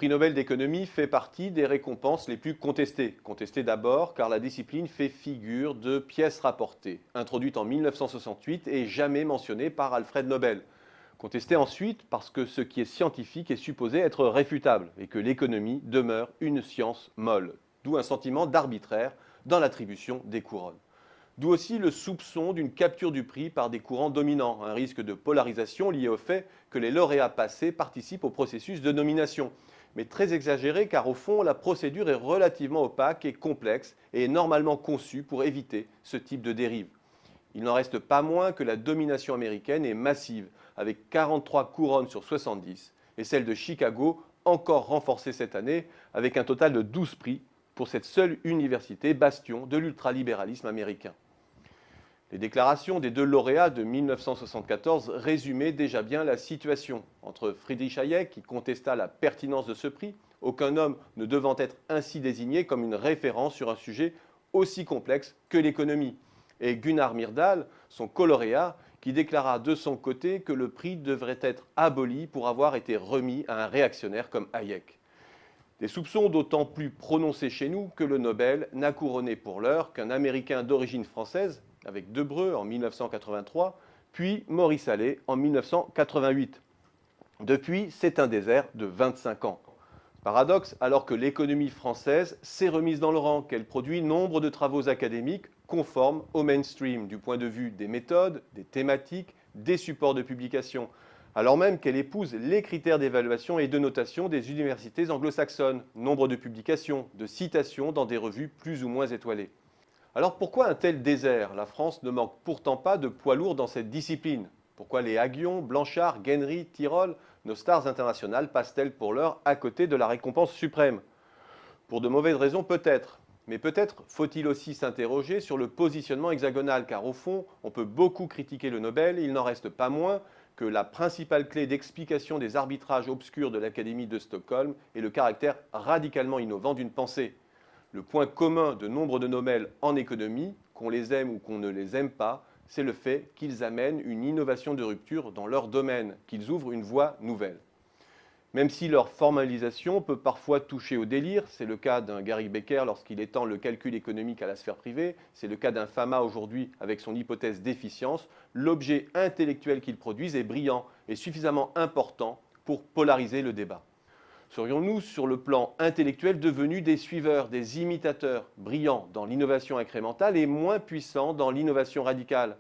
prix Nobel d'économie fait partie des récompenses les plus contestées. Contestées d'abord car la discipline fait figure de pièce rapportée, introduite en 1968 et jamais mentionnée par Alfred Nobel. Contestée ensuite parce que ce qui est scientifique est supposé être réfutable et que l'économie demeure une science molle, d'où un sentiment d'arbitraire dans l'attribution des couronnes. D'où aussi le soupçon d'une capture du prix par des courants dominants, un risque de polarisation lié au fait que les lauréats passés participent au processus de nomination. Mais très exagéré car au fond, la procédure est relativement opaque et complexe et est normalement conçue pour éviter ce type de dérive. Il n'en reste pas moins que la domination américaine est massive, avec 43 couronnes sur 70, et celle de Chicago encore renforcée cette année, avec un total de 12 prix pour cette seule université bastion de l'ultralibéralisme américain. Les déclarations des deux lauréats de 1974 résumaient déjà bien la situation. Entre Friedrich Hayek, qui contesta la pertinence de ce prix, aucun homme ne devant être ainsi désigné comme une référence sur un sujet aussi complexe que l'économie, et Gunnar Myrdal, son colauréat, qui déclara de son côté que le prix devrait être aboli pour avoir été remis à un réactionnaire comme Hayek. Des soupçons d'autant plus prononcés chez nous que le Nobel n'a couronné pour l'heure qu'un Américain d'origine française, avec Debreu en 1983, puis Maurice Allais en 1988. Depuis, c'est un désert de 25 ans. Paradoxe, alors que l'économie française s'est remise dans le rang, qu'elle produit nombre de travaux académiques conformes au mainstream du point de vue des méthodes, des thématiques, des supports de publication, alors même qu'elle épouse les critères d'évaluation et de notation des universités anglo-saxonnes, nombre de publications, de citations dans des revues plus ou moins étoilées. Alors pourquoi un tel désert? La France ne manque pourtant pas de poids lourds dans cette discipline. Pourquoi les Haguion, Blanchard, Guenry, Tirole, nos stars internationales passent-elles pour l'heure à côté de la récompense suprême? Pour de mauvaises raisons peut-être, mais peut-être faut-il aussi s'interroger sur le positionnement hexagonal, car au fond, on peut beaucoup critiquer le Nobel, il n'en reste pas moins que la principale clé d'explication des arbitrages obscurs de l'Académie de Stockholm est le caractère radicalement innovant d'une pensée. Le point commun de nombre de Nobel en économie, qu'on les aime ou qu'on ne les aime pas, c'est le fait qu'ils amènent une innovation de rupture dans leur domaine, qu'ils ouvrent une voie nouvelle. Même si leur formalisation peut parfois toucher au délire, c'est le cas d'un Gary Becker lorsqu'il étend le calcul économique à la sphère privée, c'est le cas d'un Fama aujourd'hui avec son hypothèse d'efficience, l'objet intellectuel qu'ils produisent est brillant et suffisamment important pour polariser le débat. Serions-nous, sur le plan intellectuel, devenus des suiveurs, des imitateurs, brillants dans l'innovation incrémentale et moins puissants dans l'innovation radicale?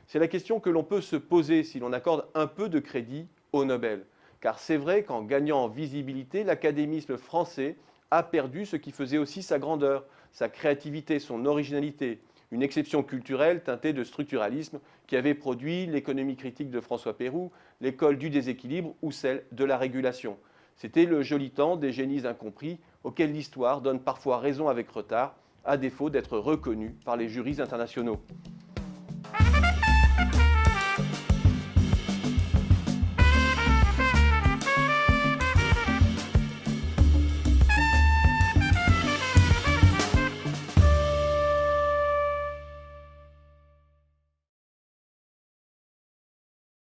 C'est la question que l'on peut se poser si l'on accorde un peu de crédit au Nobel. Car c'est vrai qu'en gagnant en visibilité, l'académisme français a perdu ce qui faisait aussi sa grandeur, sa créativité, son originalité, une exception culturelle teintée de structuralisme qui avait produit l'économie critique de François Pérou, l'école du déséquilibre ou celle de la régulation. C'était le joli temps des génies incompris auxquels l'histoire donne parfois raison avec retard, à défaut d'être reconnue par les jurys internationaux.